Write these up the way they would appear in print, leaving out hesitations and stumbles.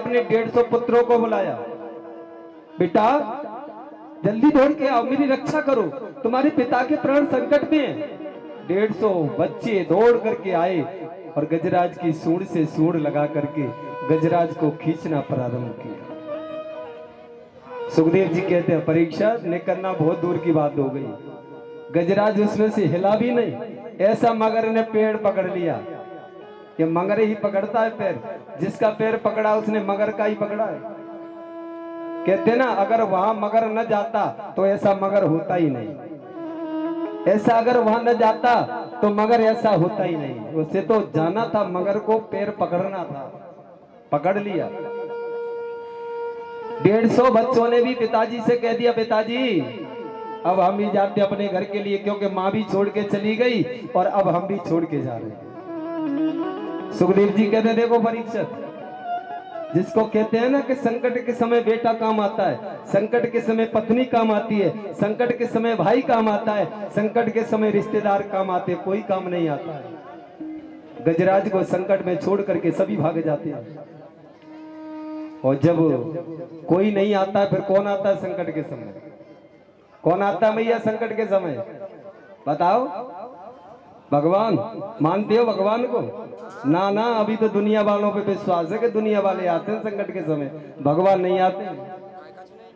अपने 150 पुत्रों को बुलाया, बेटा जल्दी दौड़ के आओ, मेरी रक्षा करो, तुम्हारे पिता के प्राण संकट में हैं। 150 बच्चे दौड़ करके आए और गजराज की सूंड से सूंड लगा करके गजराज को खींचना प्रारंभ किया। सुखदेव जी कहते हैं परीक्षा निकलना बहुत दूर की बात हो गई, गजराज उसमें से हिला भी नहीं। ऐसा मगर ने पेड़ पकड़ लिया, ये मगर ही पकड़ता है पैर, जिसका पैर पकड़ा उसने मगर का ही पकड़ा है। कहते ना अगर वहां मगर न जाता तो ऐसा मगर होता ही नहीं, ऐसा अगर वहां न जाता तो मगर ऐसा होता ही नहीं। उसे तो जाना था, मगर को पैर पकड़ना था, पकड़ लिया। 150 बच्चों ने भी पिताजी से कह दिया पिताजी अब हम भी जाते अपने घर के लिए, क्योंकि माँ भी छोड़ के चली गई और अब हम भी छोड़ के जा रहे हैं। सुखदेव जी कहते देखो परीक्षित, जिसको कहते हैं ना कि संकट के समय बेटा काम आता है, संकट के समय पत्नी काम आती है, संकट के समय भाई काम आता है, संकट के समय रिश्तेदार काम आते हैं, कोई काम नहीं आता है। गजराज को संकट में छोड़ करके सभी भाग जाते हैं, और जब कोई नहीं आता है फिर कौन आता है संकट के समय? कौन आता है भैया संकट के समय? बताओ। भगवान। मानते हो भगवान को? ना ना, अभी तो दुनिया वालों पे विश्वास है कि दुनिया वाले आते हैं संकट के समय, भगवान नहीं आते।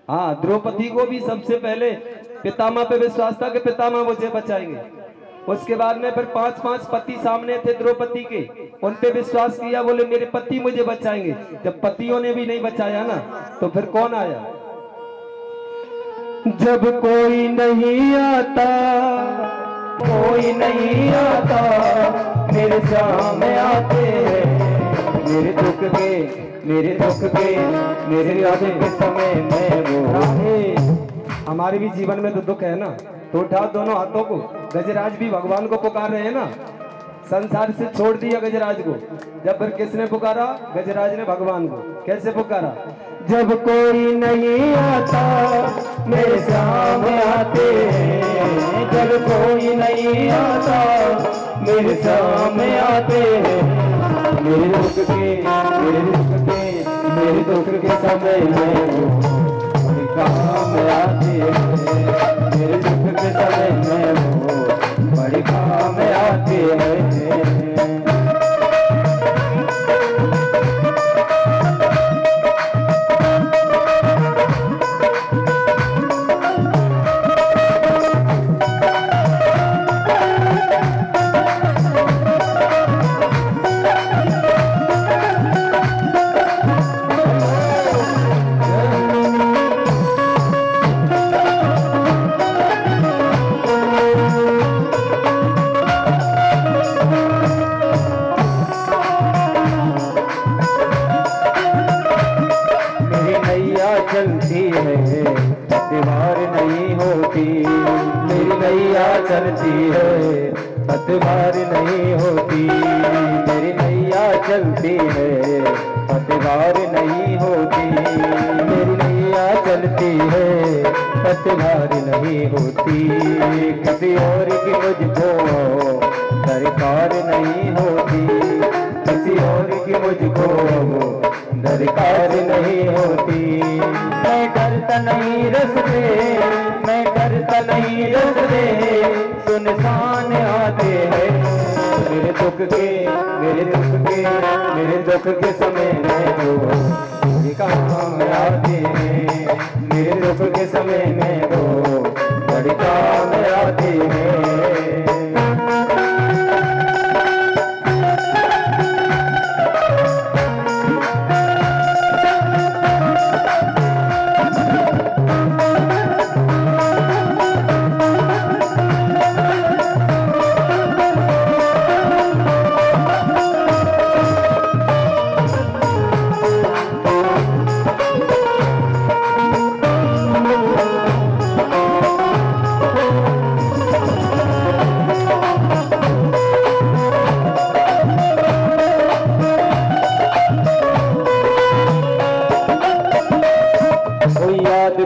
हाँ, द्रौपदी को भी सबसे पहले पितामह पे विश्वास था कि पितामह मुझे बचाएंगे। उसके बाद में फिर 5-5 पति सामने थे द्रौपदी के, उन पे विश्वास किया, बोले मेरे पति मुझे बचाएंगे। जब पतियों ने भी नहीं बचाया ना तो फिर कौन आया? जब कोई नहीं आता, कोई नहीं आता, मेरे सामने आते हैं, मेरे दुख के, मेरे दुख के, मेरे याद के समय में वो है। हमारे भी जीवन में तो दुख है ना, तो उठाओ दोनों हाथों को। गजराज भी भगवान को पुकार रहे हैं ना, संसार से छोड़ दिया गजराज को। जब फिर किसने पुकारा? गजराज ने भगवान को। कैसे पुकारा? जब कोई नहीं आता मेरे सामने आते हैं, जब कोई नहीं आता मेरे सामने आते हैं, मेरे दुख के, मेरे दुख के, मेरे दुख के समय में वो काम आते हैं, मेरे दुख के समय में वो बड़े काम आते हैं। चलती है पतवार नहीं होती, मेरी नैया चलती है पतवार नहीं होती, मेरी नैया चलती है पतवार नहीं होती, मेरी नैया चलती है पतवार नहीं होती। किसी और की मुझको दरकार नहीं होती, किसी और की मुझको दरकार नहीं होती। मैं डरता नहीं रस्ते, मैं डरता नहीं रस्ते, सुनसान आते हैं, मेरे दुख के, मेरे दुख के, मेरे दुख के समय में वो काम आते हैं, मेरे दुख के समय में वो बड़े काम आते हैं।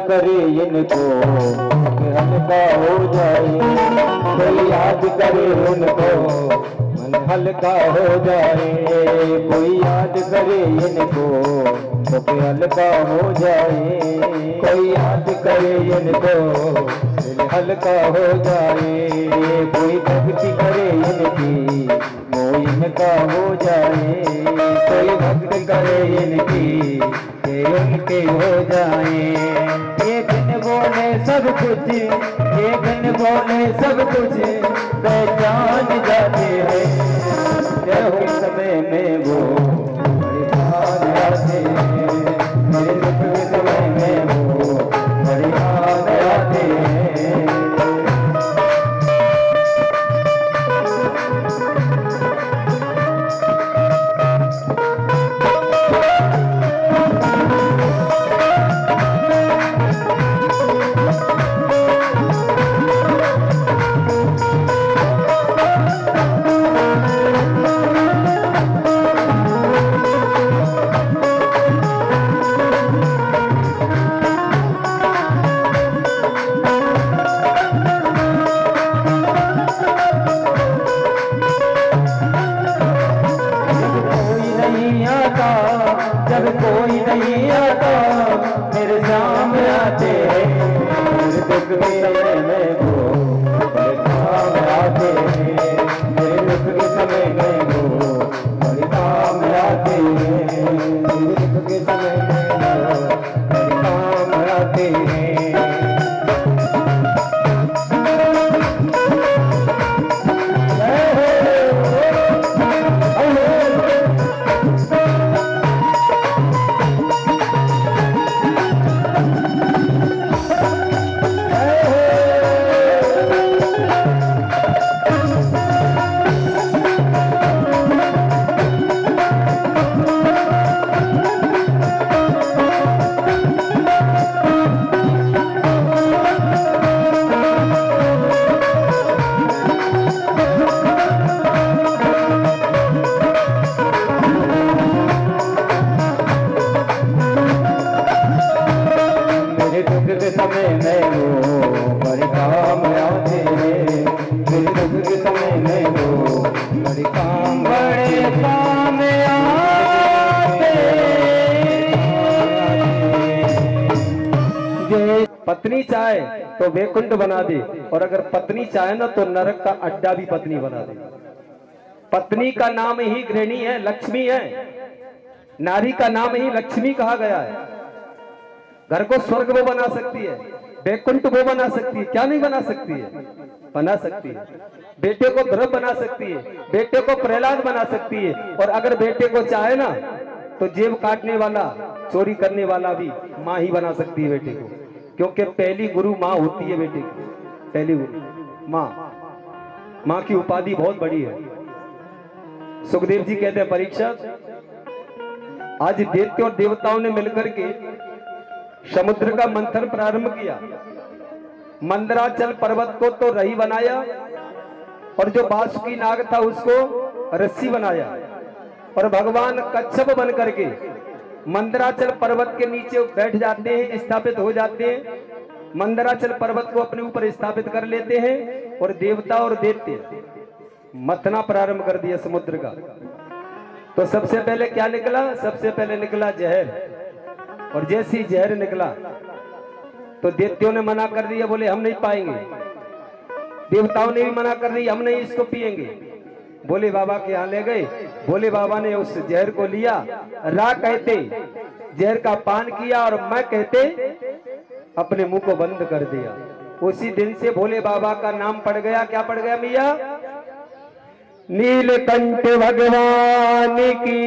करे इनको हल्का हो जाए, कोई याद करे उनको मन हल्का हो जाए, कोई याद करे इनको तो भी हल्का हो जाए। कोई याद करे इनको दिल हल्का हो जाए। कोई भक्ति करे इनकी वो इनका हो जाए। कोई भक्ति करे इनकी ये उनके हो जाए। ये बिन बोले सब कुछ, ये बिन बोले सब कुछ पहचान जाते हैं। जब समय में वो परेशान आते हैं, मेरे दुख के समय में वो परेशान आते हैं। जब कोई नहीं आता मेरे सामने आते हैं। मेरे दुख के समय में वो मेरे सामने आते हैं। मेरे दुख के समय में वो मेरे सामने आते हैं। मेरे दुख के समय में वो मेरे सामने आते हैं। समय में वो बड़े काम आते हैं। मेरे दुख के समय में वो बड़े काम आते। पत्नी चाहे तो वैकुंठ बना दे, और अगर पत्नी चाहे ना तो नरक का अड्डा भी पत्नी बना दे। पत्नी का नाम ही गृहिणी है, लक्ष्मी है। नारी का नाम ही लक्ष्मी कहा गया है। घर को स्वर्ग वो बना सकती है, वैकुंठ वो बना सकती है, क्या नहीं बना सकती है? बना सकती है। बेटे को ध्रुव बना सकती है, बेटे को प्रहलाद बना सकती है, और अगर बेटे को चाहे ना तो जेब काटने वाला, चोरी करने वाला भी माँ ही बना सकती है बेटे को, क्योंकि पहली गुरु माँ होती है बेटे की। पहली गुरु माँ, माँ की उपाधि बहुत बड़ी है। सुखदेव जी कहते हैं, परीक्षित, आज दैत्य और देवताओं ने मिलकर के समुद्र का मंथन प्रारंभ किया। मंदराचल पर्वत को तो रही बनाया, और जो बासुकी नाग था उसको रस्सी बनाया, और भगवान कच्छप बन करके मंदराचल पर्वत के नीचे बैठ जाते हैं, स्थापित हो जाते हैं। मंदराचल पर्वत को अपने ऊपर स्थापित कर लेते हैं, और देवता और दैत्य मथना प्रारंभ कर दिया समुद्र का। तो सबसे पहले क्या निकला? सबसे पहले निकला जहर, और जैसी जहर निकला तो दैत्यों ने मना कर दिया, बोले हम नहीं पाएंगे। देवताओं ने भी मना कर दिया, हम नहीं इसको पिएंगे। भोले बाबा के यहाँ ले गए, भोले बाबा ने उस जहर को लिया, रा कहते जहर का पान किया, और मैं कहते अपने मुंह को बंद कर दिया। उसी दिन से भोले बाबा का नाम पड़ गया। क्या पड़ गया मिया? नीलकंठ भगवान की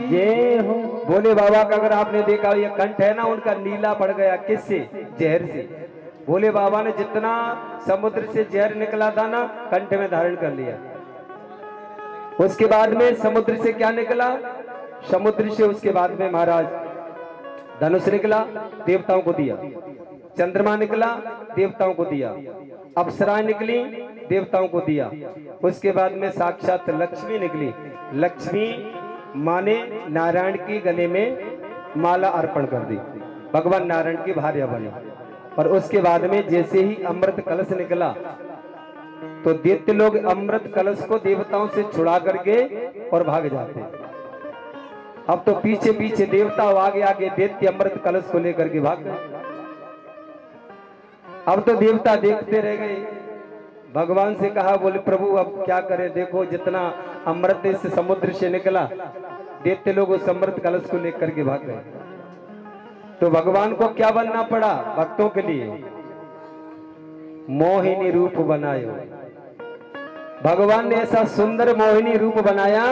जय हो। भोले बाबा का अगर आपने देखा ये कंठ है ना, उनका नीला पड़ गया। किससे? जहर से। भोले बाबा ने जितना समुद्र से जहर निकला था ना, कंठ में धारण कर लिया। उसके बाद में समुद्र से क्या निकला? समुद्र से उसके बाद में महाराज धनुष निकला, देवताओं को दिया। चंद्रमा निकला, देवताओं को दिया। अप्सराएं निकली, देवताओं को दिया। उसके बाद में साक्षात लक्ष्मी निकली। लक्ष्मी माँ ने नारायण की गले में माला अर्पण कर दी, भगवान नारायण की भार्या बनी। और उसके बाद में जैसे ही अमृत कलश निकला तो दैत्य लोग अमृत कलश को देवताओं से छुड़ा करके और भाग जाते। अब तो पीछे पीछे देवता आगे आगे दैत्य अमृत कलश को लेकर के भाग गए। अब तो देवता देखते रह गए। भगवान से कहा, बोले प्रभु अब क्या करें, देखो जितना अमृत इस समुद्र से निकला, दैत्य लोग उस अमृत कलश को लेकर के भाग गए। तो भगवान को क्या बनना पड़ा भक्तों के लिए, मोहिनी रूप बनायो। भगवान ने ऐसा सुंदर मोहिनी रूप बनाया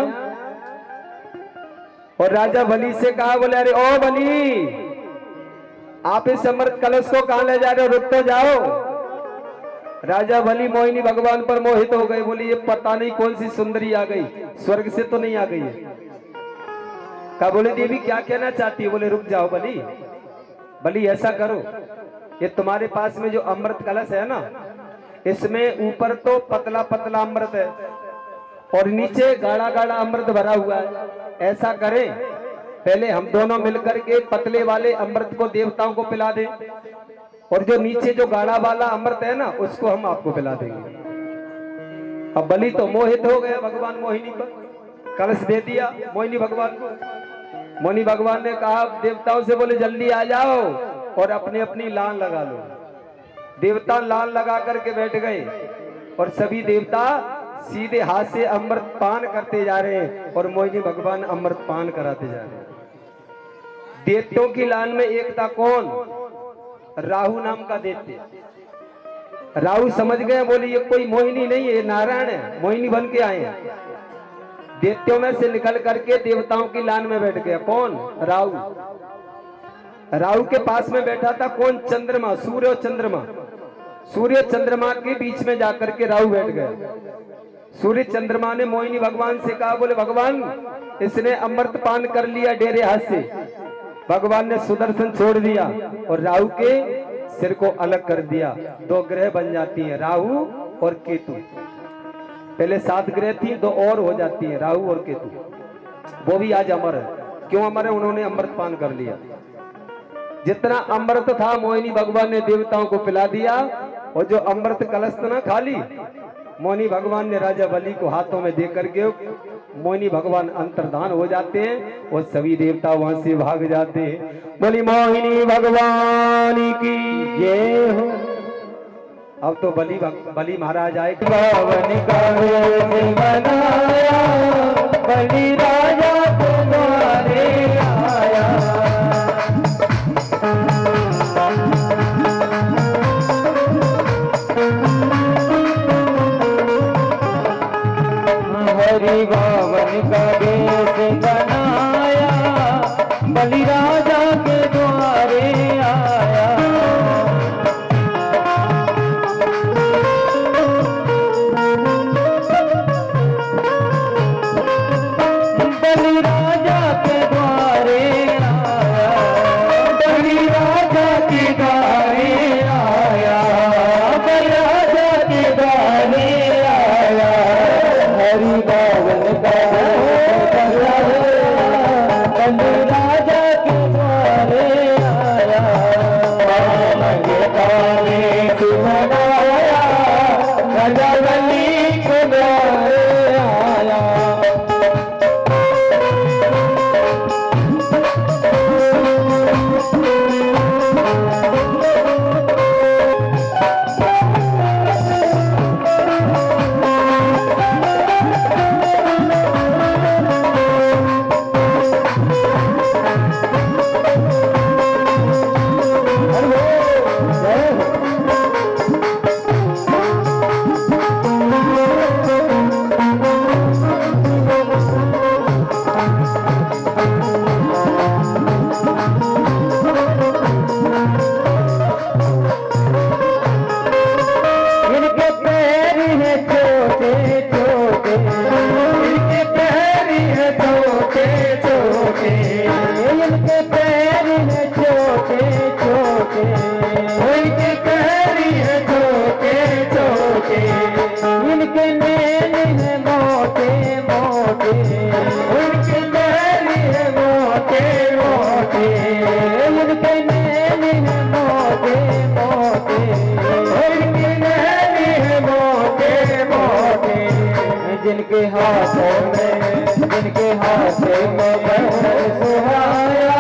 और राजा बलि से कहा, बोले अरे ओ बलि, आप इस अमृत कलश को कहां ले जा रहे हो, रुक तो जाओ। राजा बलि मोहिनी भगवान पर मोहित हो गए। बोले ये पता नहीं कौन सी सुंदरी आ गई, स्वर्ग से तो नहीं आ गई है। कहा, बोले देवी क्या कहना चाहती है। बोले रुक जाओ बलि, बलि ऐसा करो, ये तुम्हारे पास में जो अमृत कलश है ना, इसमें ऊपर तो पतला पतला अमृत है और नीचे गाढ़ा गाढ़ा अमृत भरा हुआ है। ऐसा करें, पहले हम दोनों मिलकर के पतले वाले अमृत को देवताओं को पिला दें और जो नीचे जो गाढ़ा वाला अमृत है ना, उसको हम आपको पिला देंगे। अब बलि तो मोहित हो गया भगवान मोहिनी पर, कलश दे दिया मोहिनी भगवान को। मोहिनी भगवान ने कहा देवताओं से, बोले जल्दी आ जाओ और अपनी अपनी लान लगा लो। देवता लान लगा करके बैठ गए और सभी देवता सीधे हाथ से अमृत पान करते जा रहे हैं और मोहिनी भगवान अमृत पान कराते जा रहे हैं। देवताओं की लान में एक था कौन, राहु नाम का दैत्य। राहु समझ गए, बोले ये कोई मोहिनी नहीं है, नारायण है, मोहिनी बन के आए हैं। दैत्यों में से निकल करके देवताओं की लान में बैठ गया कौन, राहु। राहु के पास में बैठा था कौन, चंद्रमा, सूर्य और चंद्रमा। सूर्य चंद्रमा के बीच में जाकर के राहु बैठ गया। सूर्य चंद्रमा ने मोहिनी भगवान से कहा, बोले भगवान इसने अमृत पान कर लिया डेरे हाथ से। भगवान ने सुदर्शन छोड़ दिया और राहु के सिर को अलग कर दिया। 2 ग्रह बन जाती हैं, राहु और केतु। पहले 7 ग्रह थी, 2 और हो जाती है, राहु और केतु। वो भी आज अमर है। क्यों अमर है, उन्होंने अमृत पान कर लिया। जितना अमृत था मोहिनी भगवान ने देवताओं को पिला दिया और जो अमृत कलश था ना खाली, मोहिनी भगवान ने राजा बलि को हाथों में देकर के मोहिनी भगवान अंतर्धान हो जाते हैं और सभी देवता वहां से भाग जाते हैं। बोली मोहिनी भगवान की जय हो। अब तो बलि महाराज आए, बावन का बनाया, बलि राजा तुम्हारे आया। हरि बावन का देश बनाया, बलि राजा के द्वारे आया। बलि राजा के द्वारे आया, बलि राजा के द्वारे आया, बलि राजा के द्वारे आया। हरि बावन का बलि राजा के द्वारे आया। बनाया, राजा बलि के द्वारे आया। जिनके हाथों में जिनके हाथे कमंडल सुहाया,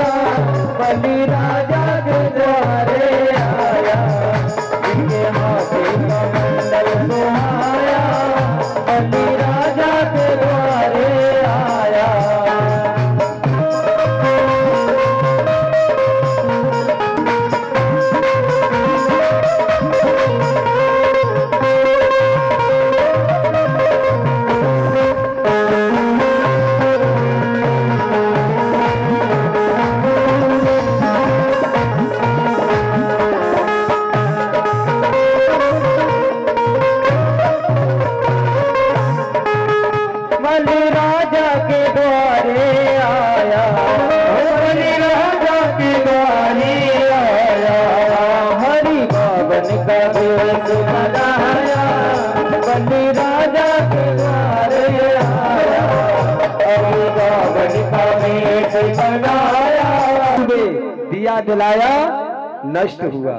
बलि राजा के द्वारे आया, जिनके हाथे कमंडल सुहाया, बलि राजा के द्वारे आया। बलि राजा के द्वारे आया, बलि राजा के द्वारे आया, हरि बावन का वेश बनाया, बलि राजा के द्वारे आया, हरि बावन का वेश बनाया। दिया जलाया नष्ट हुआ।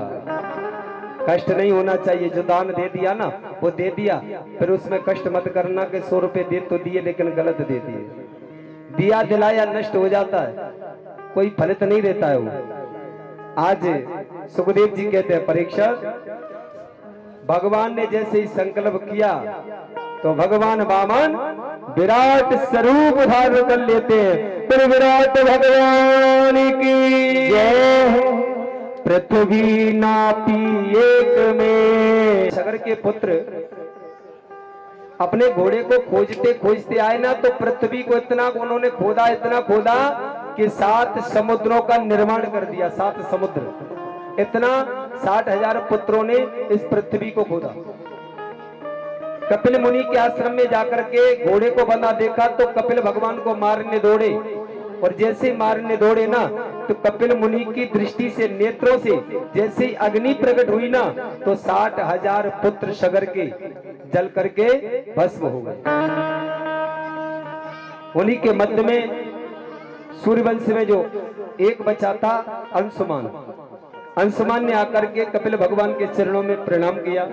कष्ट नहीं होना चाहिए। जो दान दे दिया ना वो दे दिया, फिर उसमें कष्ट मत करना कि 100 रुपए दे तो दिए लेकिन गलत दे दिए। दिया जलाया नष्ट हो जाता है, कोई फलित नहीं रहता है वो। आज सुखदेव जी कहते हैं परीक्षा, भगवान ने जैसे ही संकल्प किया तो भगवान वामन विराट स्वरूप धारण कर लेते हैं। फिर विराट भगवान की जय हो। पृथ्वी नापी एक में। सगर के पुत्र अपने घोड़े को खोजते खोजते आए ना, तो पृथ्वी को इतना उन्होंने खोदा, इतना खोदा कि 7 समुद्रों का निर्माण कर दिया। 7 समुद्र, इतना 60,000 पुत्रों ने इस पृथ्वी को खोदा। कपिल मुनि के आश्रम में जाकर के घोड़े को बंधा देखा तो कपिल भगवान को मारने दौड़े, और जैसे ही मारने दौड़े ना तो कपिल मुनि की दृष्टि से, नेत्रों से जैसे ही अग्नि प्रकट हुई ना तो 60,000 पुत्र सगर के जल करके भस्म हो गए। उन्हीं के मध्य में सूर्यवंश में जो एक बचा था अंशुमान, अंशुमान ने आकर के कपिल भगवान के चरणों में प्रणाम किया।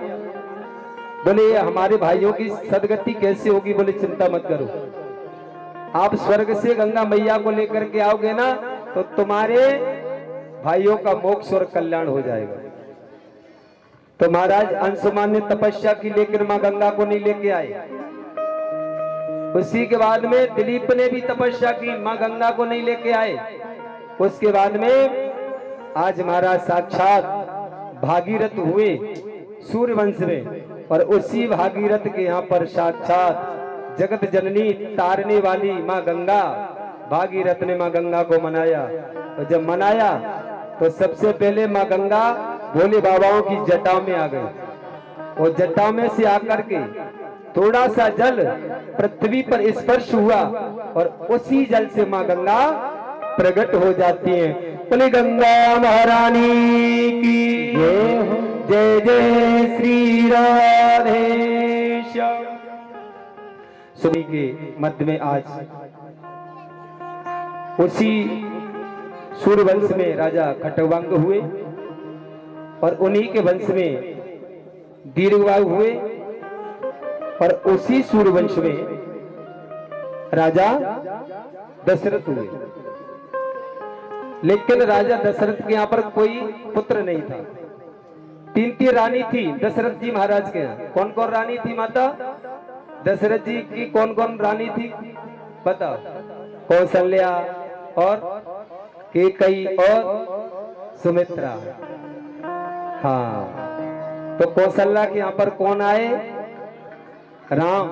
बोले हमारे भाइयों की सदगति कैसे होगी? बोले चिंता मत करो, आप स्वर्ग से गंगा मैया को लेकर के आओगे ना तो तुम्हारे भाइयों का मोक्ष और कल्याण हो जाएगा। तो महाराज अंशुमान ने तपस्या की लेकिन मां गंगा को नहीं लेके आए। उसी के बाद में दिलीप ने भी तपस्या की, मां गंगा को नहीं लेके आए। उसके बाद में आज महाराज साक्षात भागीरथ हुए सूर्यवंश में, और उसी भागीरथ के यहाँ पर साक्षात जगत जननी तारने वाली मां गंगा, भागीरथ ने मां गंगा को मनाया। और जब मनाया तो सबसे पहले मां गंगा भोले बाबाओं की जटा में आ गई, और जटा में से आकर के थोड़ा सा जल पृथ्वी पर स्पर्श हुआ और उसी जल से मां गंगा प्रकट हो जाती है। बोले गंगा महारानी की जय हो। जय जय श्री राधेश्याम। सभी के मध्य में आज उसी सूर्यवंश में राजा खटवांग हुए, और उन्हीं के वंश में दीर्घवायु हुए, और उसी सूर्यवंश में राजा दशरथ हुए। लेकिन राजा दशरथ के यहाँ पर कोई पुत्र नहीं था। 3 रानी थी दशरथ जी महाराज के यहाँ। कौन कौन रानी थी माता? दशरथ जी की कौन कौन रानी थी बताओ? कौशल्या और कैकेयी और सुमित्रा। हाँ, तो कौशल्या के यहाँ पर कौन आए? राम।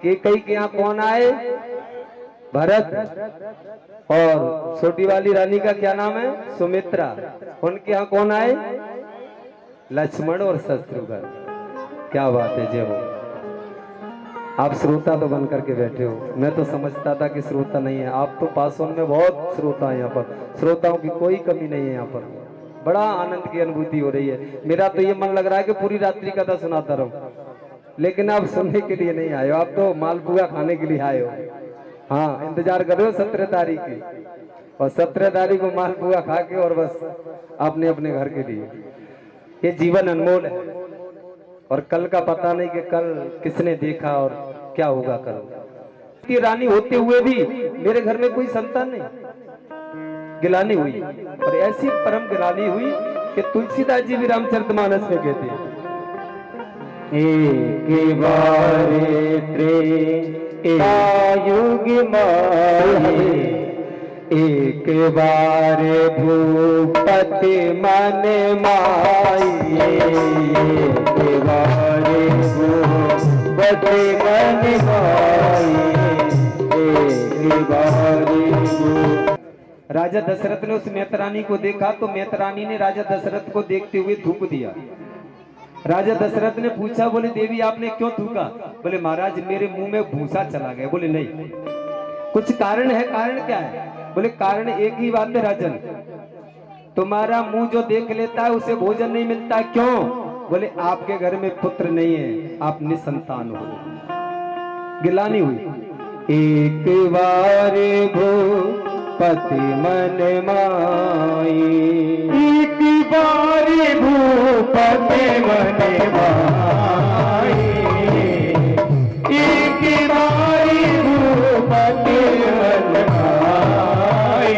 कैकेयी के यहाँ कौन आए? भरत। और छोटी वाली रानी का क्या नाम है? सुमित्रा। उनके यहाँ कौन आए? लक्ष्मण और शत्रुघ्न। क्या बात है, जय हो। आप श्रोता तो बन करके बैठे हो, मैं तो समझता था कि श्रोता नहीं है। आप तो पासों में बहुत श्रोता है, यहाँ पर श्रोताओं की कोई कमी नहीं है। यहाँ पर बड़ा आनंद की अनुभूति हो रही है। मेरा तो ये मन लग रहा है कि पूरी रात्रि कथा सुनाता रहूं, लेकिन आप सुनने के लिए नहीं आए हो, आप तो मालपुआ खाने के लिए आए हो। हाँ, इंतजार कर रहे हो 17 तारीख की, और 17 तारीख को मालपुआ खा के और बस अपने अपने घर के लिए। ये जीवन अनमोल है, और कल का पता नहीं कि कल किसने देखा और क्या होगा कल। की रानी होते हुए भी मेरे घर में कोई संतान नहीं। गिलानी हुई, और ऐसी परम गिलानी हुई कि तुलसीदास जी भी रामचरितमानस में कहते हैं, एक बारे युग माये, एक बार भूपति मन माये, एक बार भूपति मन माये, एक बार। राजा दशरथ ने उस मैतरानी को देखा तो मैतरानी ने राजा दशरथ को देखते हुए थूक दिया। राजा दशरथ ने पूछा, बोले देवी आपने क्यों थूका? बोले महाराज मेरे मुंह में भूसा चला गया। बोले नहीं, कुछ कारण है। कारण क्या है? बोले कारण एक ही बात है राजन, तुम्हारा मुंह जो देख लेता है उसे भोजन नहीं मिलता। क्यों? बोले आपके घर में पुत्र नहीं है, आप निसंतान हो। गिलानी हुई, एक बार भूपति मन माई, एक बार भूपति मन माई, एक बार भूपति मन माई,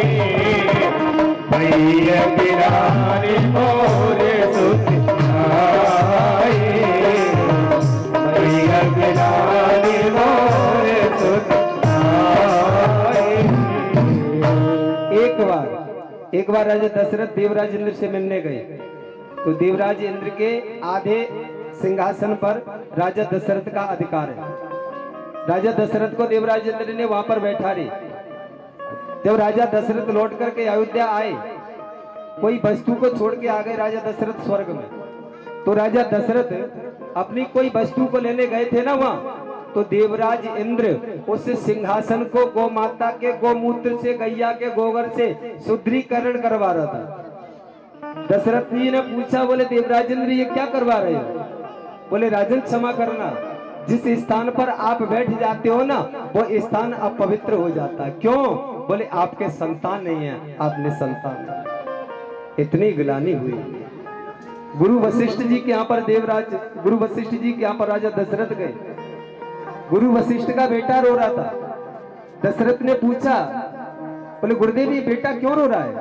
भैया गिलानी मोरे सुत आए, भैया गिलानी मोरे सुत आए। एक बार राजा दशरथ देवराज इंद्र से मिलने गए तो देवराज इंद्र के आधे सिंहासन पर राजा दशरथ का अधिकार है। राजा दशरथ को देवराज इंद्र ने वहां पर बैठा रहे। जब राजा दशरथ लौट करके अयोध्या आए, कोई वस्तु को छोड़ के आ गए राजा दशरथ स्वर्ग में। तो राजा दशरथ अपनी कोई वस्तु को लेने गए थे ना वहां, तो देवराज इंद्र उस सिंहासन को गौ माता के गोमूत्र से, गैया के गोबर से शुद्धिकरण करवा रहा था। दशरथ जी ने पूछा, बोले देवराज इंद्र ये क्या करवा रहे हो? बोले राजन क्षमा करना, जिस स्थान पर आप बैठ जाते हो ना वो स्थान अपवित्र हो जाता है। क्यों? बोले आपके संतान नहीं है, आपने संतान। इतनी गिलानी हुई। गुरु वशिष्ठ जी के यहाँ पर गुरु वशिष्ठ जी के यहाँ पर राजा दशरथ गए। गुरु वशिष्ठ का बेटा रो रहा था। दशरथ ने पूछा, बोले गुरुदेव ये बेटा क्यों रो रहा है?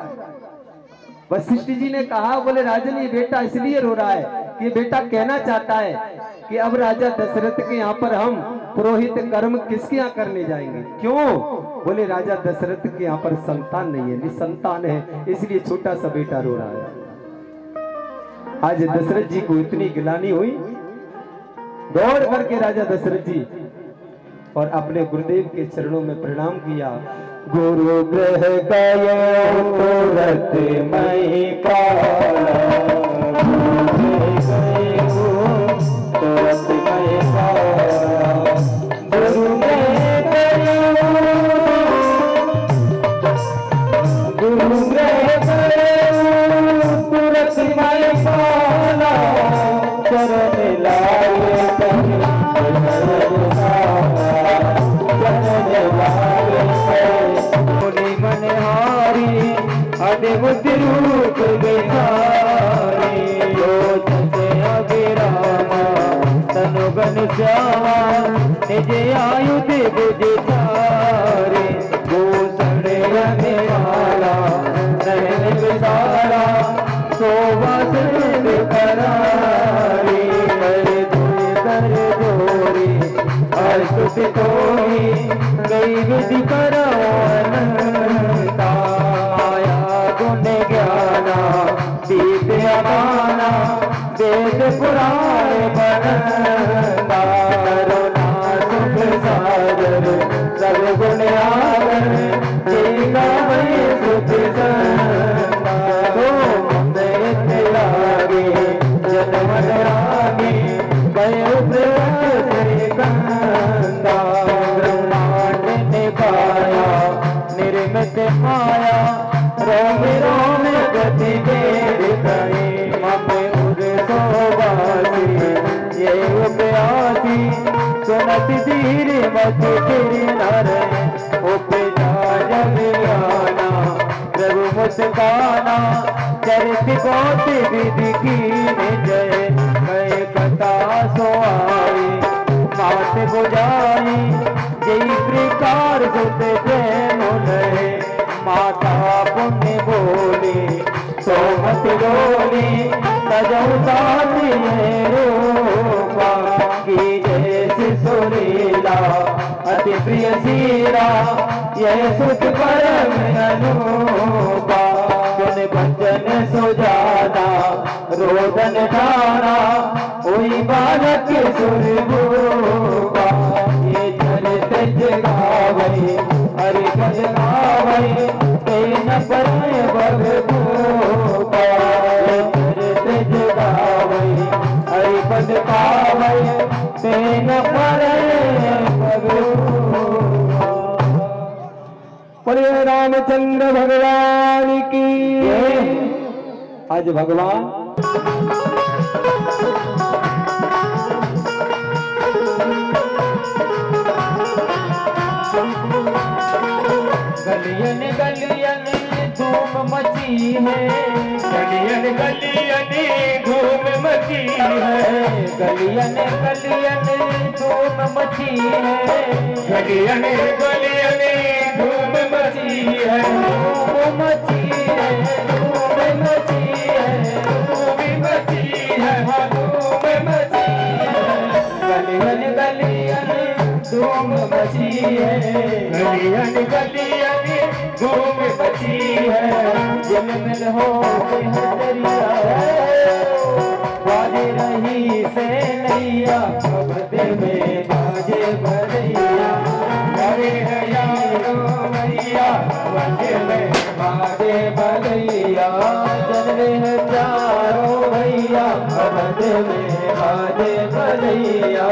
वशिष्ठ जी ने कहा, बोले राजन ये बेटा इसलिए रो रहा है कि बेटा कहना चाहता है कि अब राजा दशरथ के यहाँ पर हम पुरोहित कर्म किसके यहाँ करने जाएंगे। क्यों? बोले राजा दशरथ के यहाँ पर संतान नहीं है, निसंतान है, इसलिए छोटा सा बेटा रो रहा है। आज दशरथ जी को इतनी गिलानी हुई, दौड़ करके राजा दशरथ जी और अपने गुरुदेव के चरणों में प्रणाम किया। गुरु ग्रह गया तुरंत मई पाला, तुरंत मई पाला, गुरु ग्रह गया, गुरु ग्रह गया तुरंत मई पाला, चरण लाए अद्भुत रूप बिहारी, अभिरामा तनुगन श्यामा, निज आयुध बुझ धारे, भूषण रंगवाला नयन विसारा, शोभा सिंह करारी, कर जोरी अस्तुति कोई, गई विधि करो अनंता, गुण ज्ञाना विद्या गाना, वेद पुराण बनता, करुणा सुख सागर सब गुण आगर, जीवा वही सुख संता, तो मंदिर लागे जन्म रागे, गए श्री कंदा, ब्रह्मांड ने पाया निर्मित माया, रोम रोम गति देव गए, मम उर सोवासी ये उपयासी, सुनत धीर मत फिर नर, उपजा जग ज्ञाना प्रभु मुस्काना, चरित बहुत विधि की जय, गए कथा सो आई मात बुझाई, जई प्रकार सुते प्रेम नहे माता पुण्य बोले तो मत डोले तजऊ साथी रूपा की जैसे सुरीला अति प्रिय सीरा यह सुख परम अनूपा गुण भजन सुजाना रोदन ठाना वही बालक सुरभूपा ये चरित्र जगावई हरि कज गावई तेन पर भगभूपा ये चरित्र जगावई हरि पद पावई तेन पर भगभूपा। बोलिए रामचंद्र भगवान की। आज भगवान गलियन गलियन धूम मची है गलियन गलियन धूम मची है गलियन गलियन धूम मची है गलियन गलियन धूम मची है धूम मची है धूम मची है धूम मची है धूम मची है गलियन गलियन धूम मची है गलियन गलियन धूम मची है जिन मिल हो दरिया बाजे रही से नैया भगते में बाजे भरैया अरे है यारो भैया बाजे में बाजे भरैया जन है चारो भैया भगते में बाजे भरैया।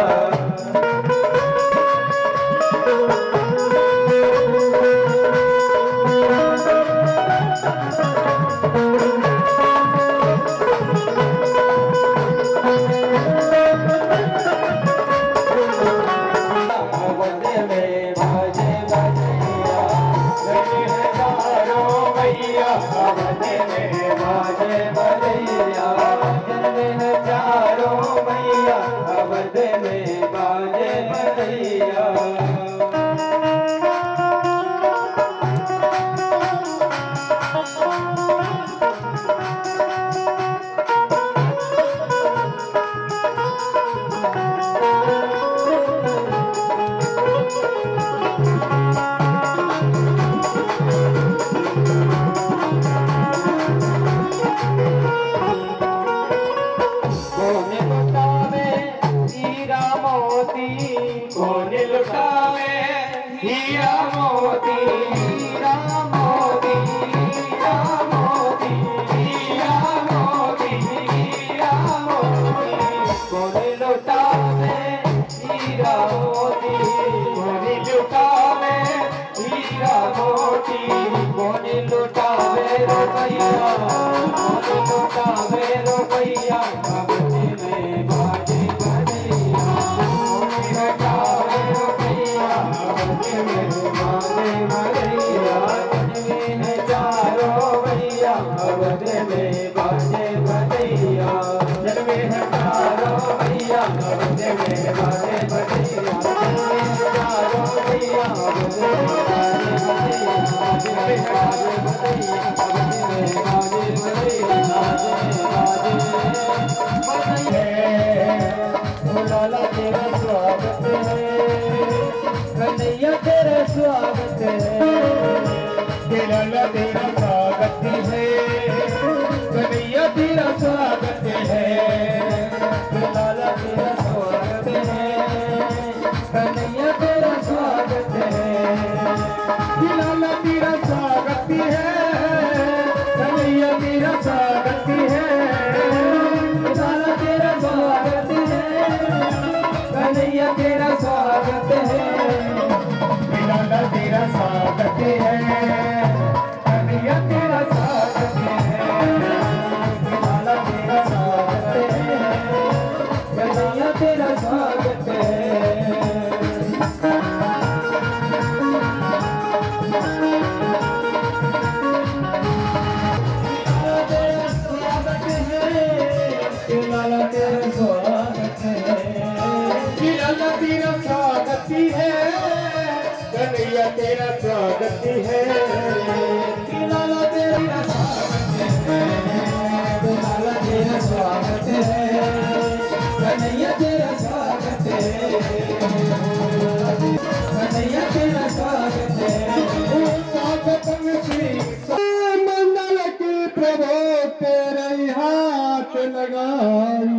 प्रभु तेरे हाथ लगाई।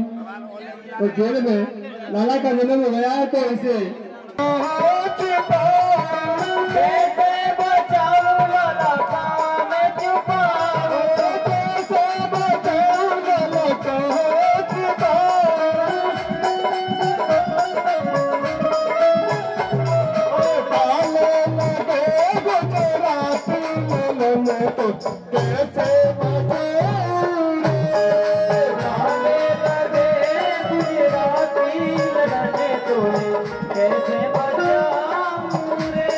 तो जेल में लाला का जन्म हो गया है, तो इसे कैसे बचाऊं लाला का मैं छुपाऊं, कैसे बचाऊं लाला का छुपाऊं। काले लगे गुजराती मन में, तो कैसे बचाऊं रे। काले लगे गुजराती लड़ने तो कैसे बचाऊं रे।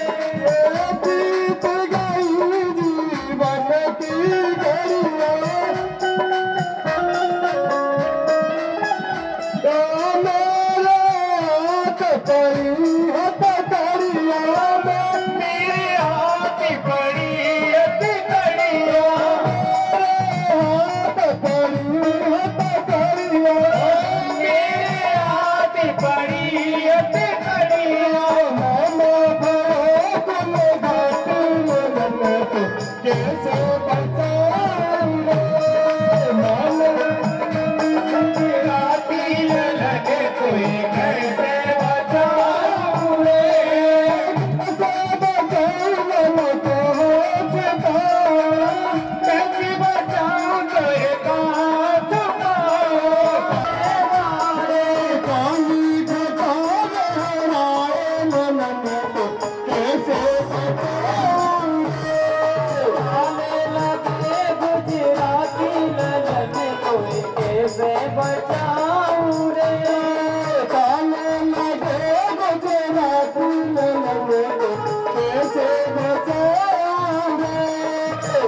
बीत गई जीवन की घड़ियां, तो मेरे हाथ पड़ी है पकड़ियां, मेरे हाथ पड़ी हथकड़ियां, मेरे हाथ पड़ी है पकड़ियां। मेरे हाथ पड़ी हथकड़ियां। कैसे बचाऊं रे मन गुजराती लगे कोई कैसे बचाऊं रे। कैसे बचाऊं मन को छुपाऊं। कैसे बचाऊं तो कहाँ छुपाऊं। हमारे पानी घटा हराए मन में, तो कैसे बचाऊं रे। काले लगे गुजराती लगे कोई कैसे बचाऊं रे। काले लगे गुजराती लगे, तो कैसे बचाऊं रे।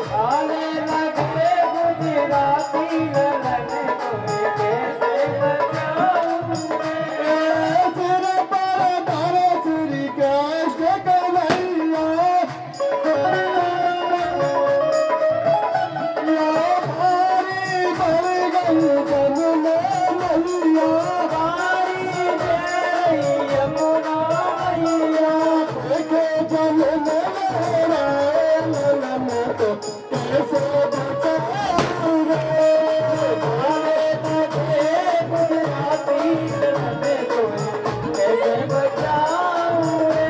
काले लगे गुजराती लगे कोई कैसे बचाऊं रे। सिर पर धरे श्री कृष्ण कन्हैया, या भारी भर गई जन में मैया। बारी जय यमुना मैया, देखे जन में नारायण, तो कैसे बचाऊं रे। काले लगे गुजराती लगे कोई कैसे बचाऊं रे।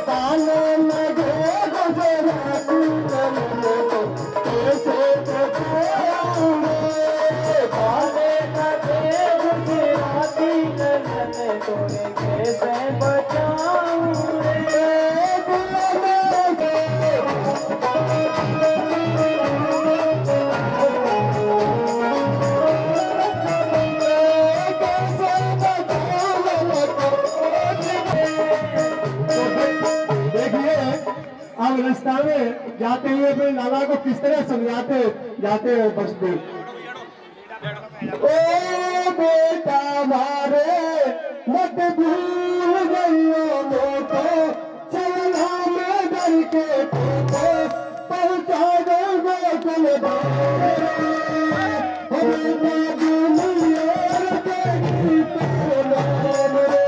काले लगे गुजराती लगे, तो कैसे बचाऊं रे। काले लगे गुजराती लगे कोई कैसे बचाऊं रे। देखिए अब रास्ता में जाते हुए अपने लाला को किस तरह समझाते जाते हैं बसदेव। ओ बेटा मारे मत भूल गइयो मोको, चलना में डर के ठोको, पहुंचा दोगे चल हमें दुनिया के नाम रे।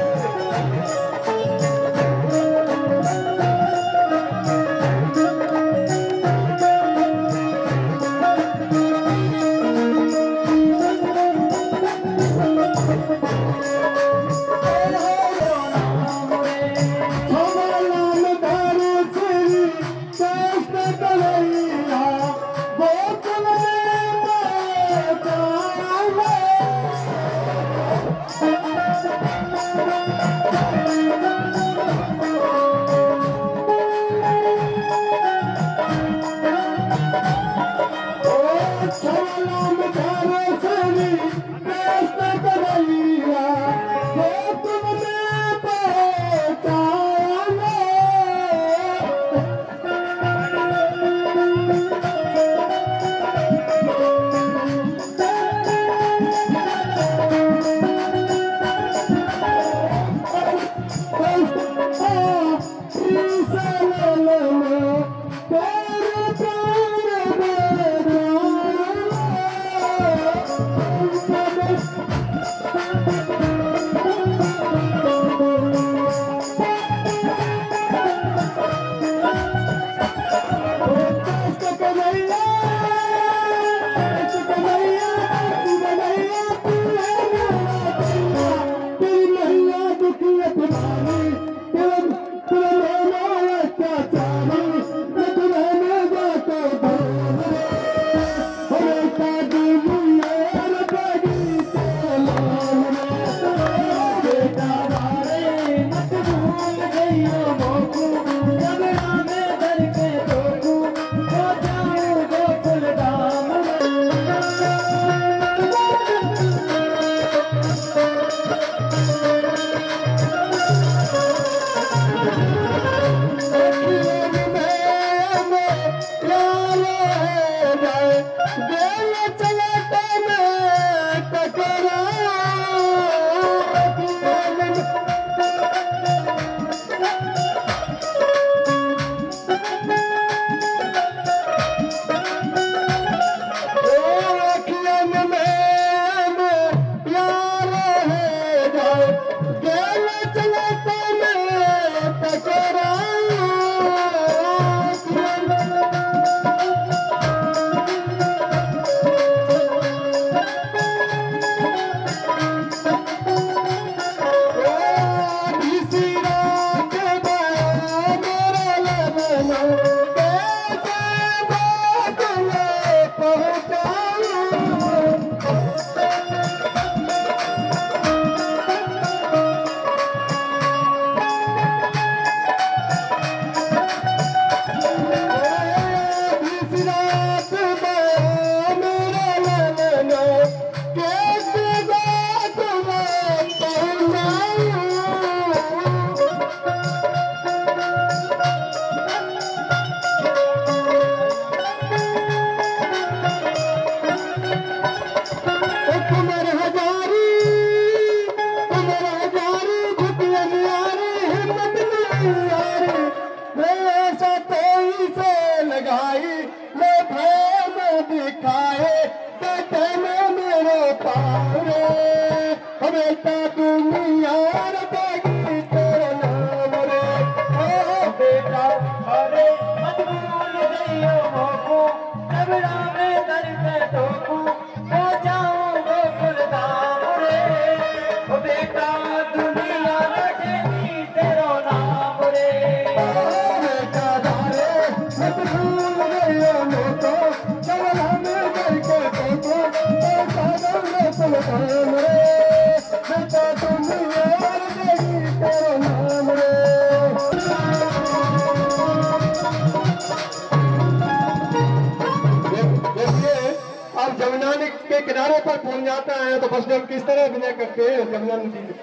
नाम रे, मैं तो दुनिया देखी तेरा नाम रे। देखिए अब जमुना के किनारे पर पहुंच जाता है तो बस लोग किस तरह विनय करते हैं जमुना नदी में।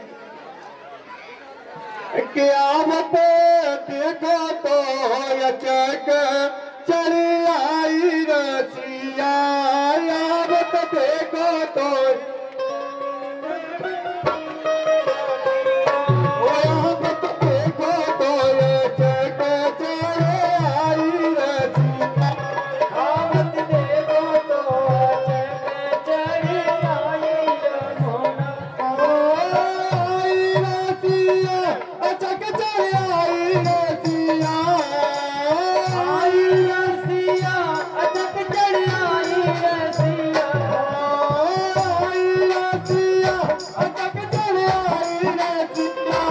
क्या मत देखो तो अचक चली आई रसिया, मत देखो तो मत देखो तो अचक चली आई रसिया, मत देखो तो अचक चली आई रसिया, अचक चली आई रसिया, आई रसिया, अचक चली आई रसिया, आई रसिया, अचक चली आई रसिया,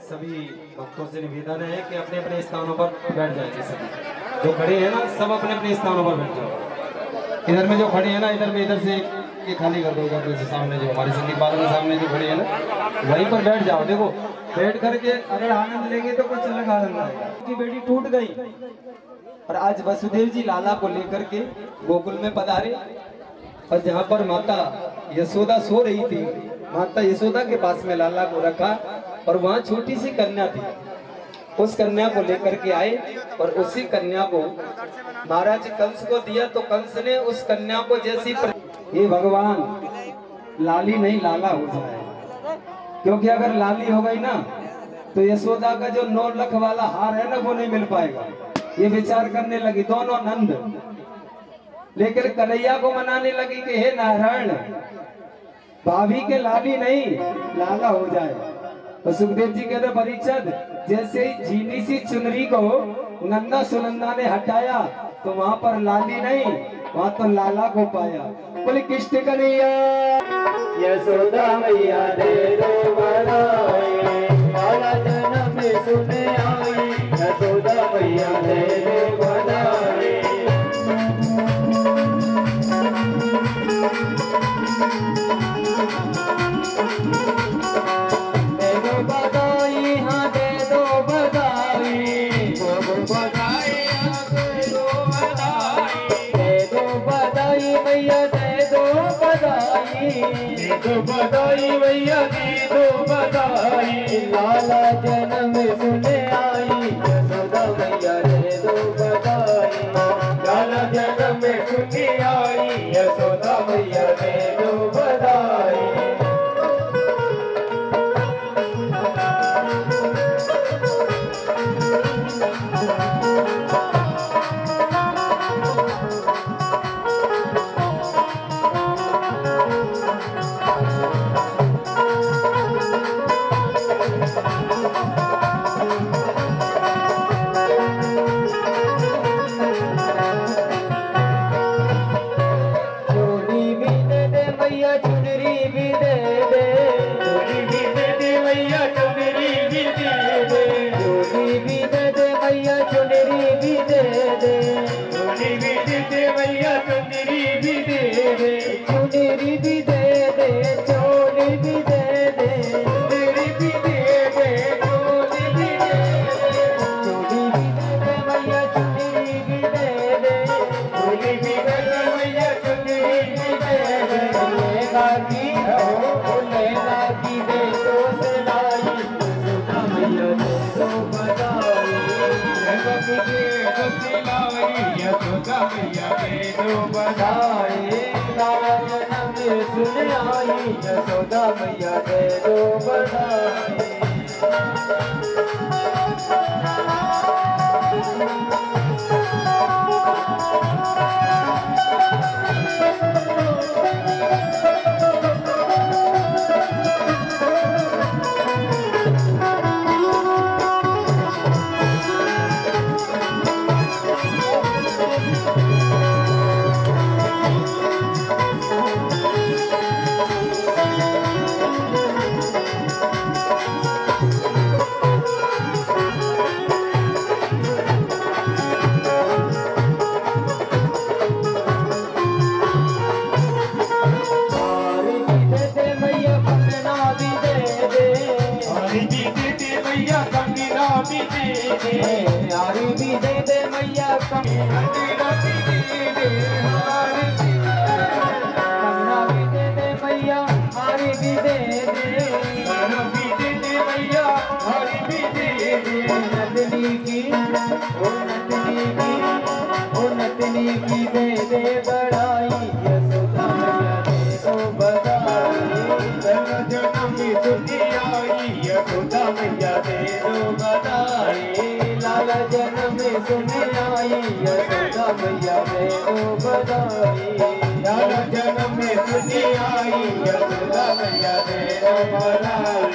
सभी भक्तों से निवेदन है कि अपने अपने स्थानों पर बैठ जाएंगे। सभी जो खड़े हैं ना सब अपने अपने स्थानों पर बैठ जाओ। इधर में जो खड़े हैं ना इधर से ये खाली कर दो। इधर से सामने जो हमारे संगीत बादल के सामने जो खड़े हैं ना वहीं पर बैठ जाओ। देखो बैठ करके अगर आनंद लेंगे तो कुछ अलग आनंद आएगा। की बेटी टूट गई और आज वसुदेव जी लाला को लेकर के गोकुल में पधारे और जहाँ पर माता यशोदा सो रही थी, माता यशोदा के पास में लाला को रखा और वहाँ छोटी सी कन्या थी। उस कन्या को लेकर के आए और उसी कन्या को महाराज कंस को दिया। तो कंस ने उस कन्या को जैसी ये भगवान लाली नहीं लाला हो जाए, क्योंकि अगर लाली हो गई ना तो यशोदा का जो 9 लाख वाला हार है ना वो नहीं मिल पाएगा। ये विचार करने लगी दोनों नंद, लेकिन कन्हैया को मनाने लगी कि हे नारायण भाभी के लाली नहीं लाला हो जाए। तो सुखदेव जी कहते परीक्षित जैसे ही झीनी सी चुनरी को नंदा सुनंदा ने हटाया तो वहां पर लाली नहीं वहां तो लाला को पाया। बोले कृष्ण कन्हैया यशोदा मैया दे दो बधाई, लाला जन्म में सुने आई, यशोदा मैया दे दो बधाई। दे दो बधाई, हाँ दे दो बधाई, बधाई हाँ दे दो बधाई, दे दो बधाई मैया दे दो बधाई, दे दो बधाई मैया दे दो बधाई। लाला जन्म सुने आई, यशोदा मैया दे दो बधाई, लाला जन्म सुने आई, यशोदा मैया दे दो बधाई। चुनरी भी दे दे, चोली भी दे दे मैया चुनरी भी दे दे, चोली भी दे दे मैया चुनरी भी दे दे, चोली भी दे दे मैया चुनरी भी दे दे, चुनरी भी दे दे, चोली भी दे दे, चुनरी भी दे दे, चोली भी दे दे, चोली भी दे दे मैया चुनरी भी दे दे, चोली भी दे दे मैया चुनरी भी दे दे। की हो लेना की दे दो सलाई, यशोदा मैया दे दो बधाई, यशोदा मैया दे दो बधाई। लाला जन्म सुन आई, यशोदा मैया दे दो बधाई। यारी भी दे दे मैया कंगना भी दे दे मैया, हारी भी दे दे, गाना भी दे दे मैया, हारी भी दे दे। नतनी की ओ नतनी की ओ नतनी की दे दे बड़ाई, यशोदा मैया दे दो बधाई। जन्म में सुनी आई, यशोदा मैया दे दो बधाई। लाला जन्म में सुने आई, यशोदा मैया दे दो बधाई। लाला जन्म में सुनी आई, यशोदा मैया दे दो बधाई।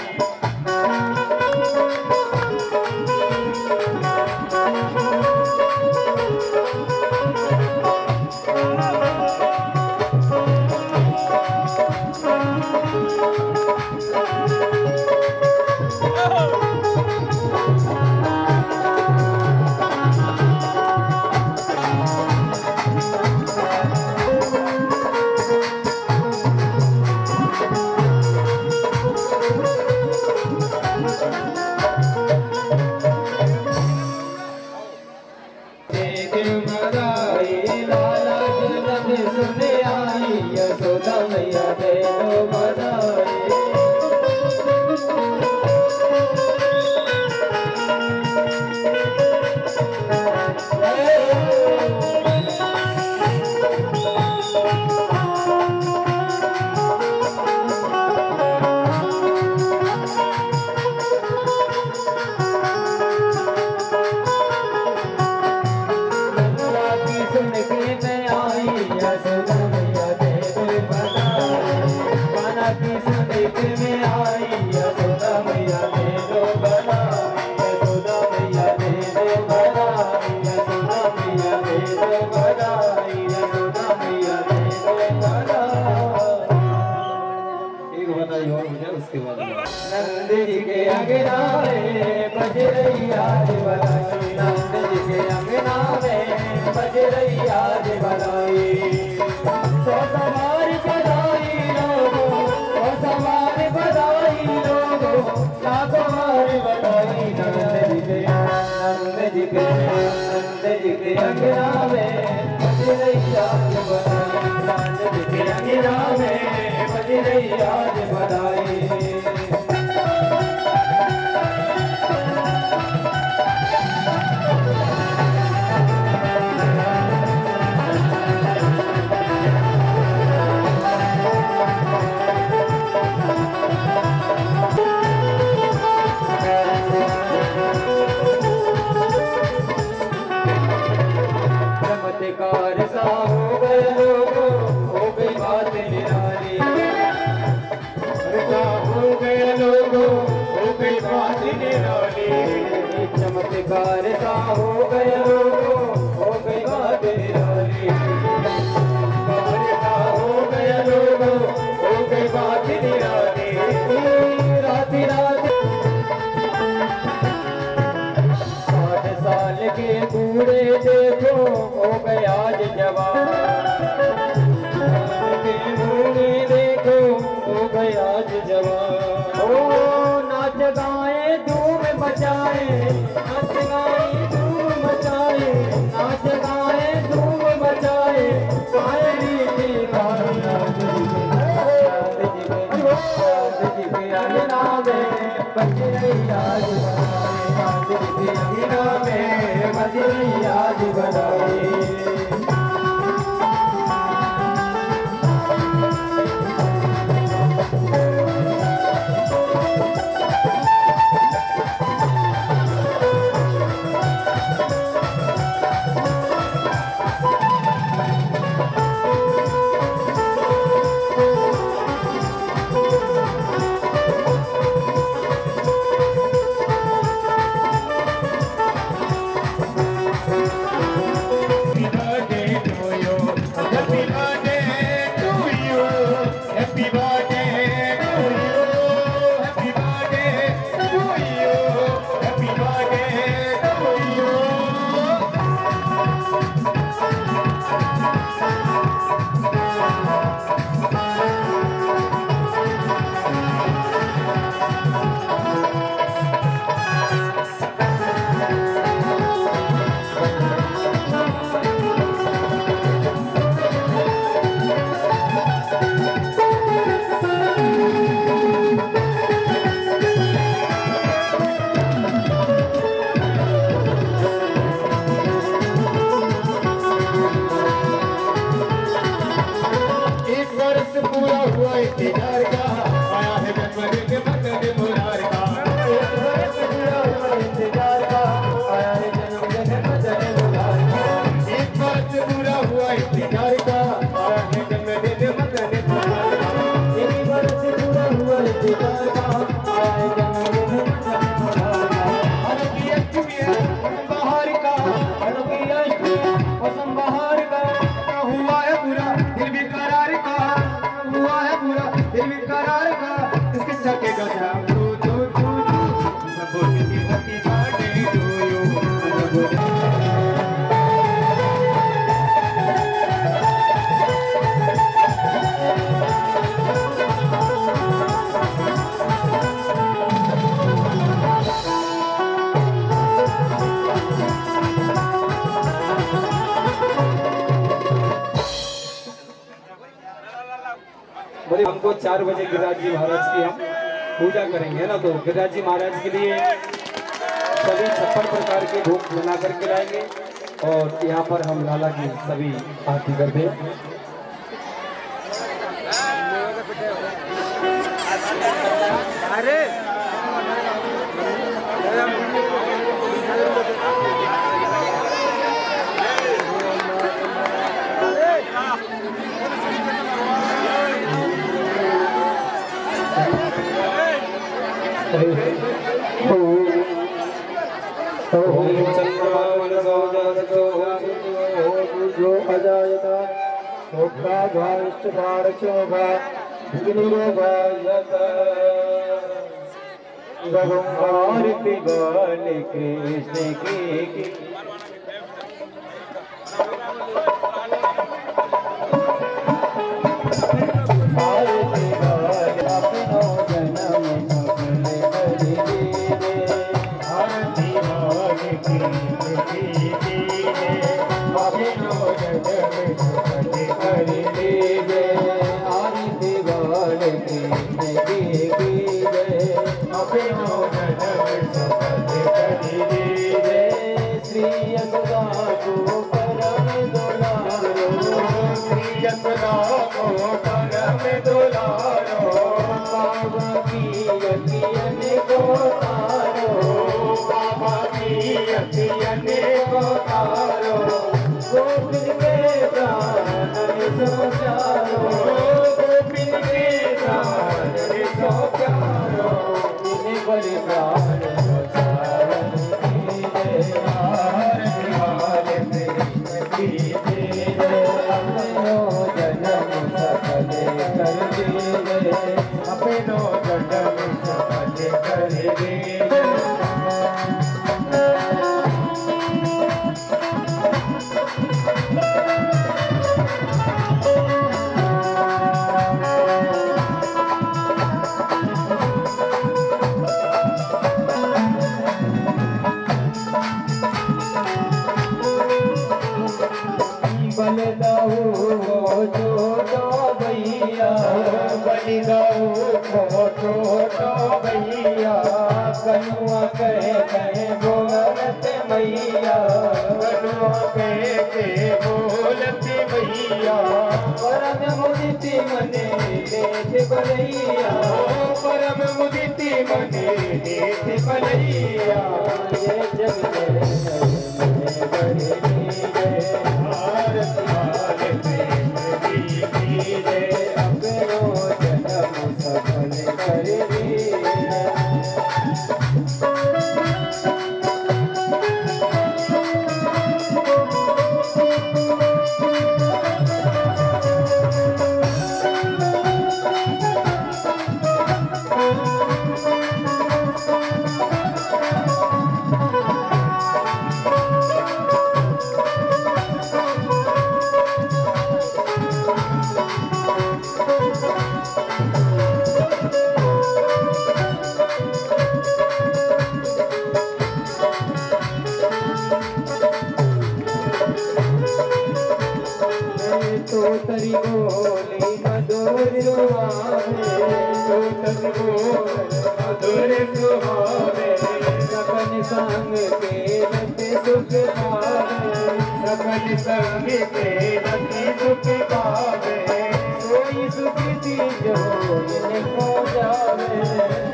रही आज बधाई, नंद जी के अंगना में बज रही आज बधाई। तो सवार बधाई लोगो, तो सवार बधाई लोगो, लाखों बार बधाई। नंद जी के अंगना में बज रही आज बधाई, नंद जी के अंगना में बज रही आज बधाई। चमत्कार सा हो गए लोगो, हो गई बात निराली। हो गए लोगो, हो गई बात निराली। चमत्कार सा हो गए लोगो, हो गई बात निराली। हो गए लोगो, हो गई बात निराली। राती रात 60 साल के बूढ़े देखो हो गए आज जवान, के बूढ़े देखो हो गए आज जवान। ओ नाच गाए धूम मचाए, नाच गाए धूम मचाए, नाच गाए धूम मचाए। पायरी की बात नाच जी के अंगना में बज रही आज बधाई, नाच जी के अंगना में बज रही आज बधाई। इंतजार का आया है जन्मदिन मदन मुरार का। एक वर्ष पूरा हुआ इंतजार का आया है जन्मदिन मदन मुरार का। एक वर्ष पूरा हुआ इंतजार का आया है जन्मदिन मदन मुरार का। एक वर्ष पूरा हुआ इंतजार का आया है जन्मदिन मदन मुरार का। अनकी अष्टमी बहार का, अनकी अष्टमी मौसम बहार का। हुआ है पूरा दिल भी करार का, हुआ है पूरा दिल भी करार का। इसके छके गजा तू तू तू सब की हैप्पी बर्थडे टू यू। बोले हमको 4 बजे गिरिराज जी महाराज की हम पूजा करेंगे ना, तो गिरिराज जी महाराज के लिए सभी 56 प्रकार के भोग बना करके लाएंगे और यहाँ पर हम लाला की सभी आरती कर दें। अरे अजायता आरती बोल कृष्ण की आरती बोल अपनो जन्म सफल कर दीजिए आरती बोल कृष्ण की अपनो जन्म सफल कर दीजिए आरती बोल कृष्ण की अपनो जन्म सफल कर दीजिए श्री यशोदा को परम दुलारो श्री यशोदा को परम दुलारो बाबा की अखियन को तारो बाबा की अखियन को तारो गोपिन के प्राण सो प्यारो गोपिन के प्राण सो प्यारो बड़े प्राण जन्म सफल कर दीजिए अपनो जन्म सफल कर दीजिए छोटो भैया कनुआ कहे बोलत मैया कनुआ कहे बोलत मैया परम मुदिति मने देख बलैया परम मुदिति मने देख बलैया ये जग में बड़ी आरती अपनो जन्म सफल कर दीजिए तो तरी बोली मधुर सुहावे तो तरी बोली मधुर सुहावे सकल संग के लते सुख पावे सकल संग के लते सुख पावे कोई सुख जो इनको जावे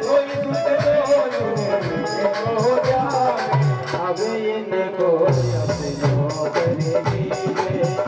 कोई सुख जो इनको जावे अब इनको अपनो करे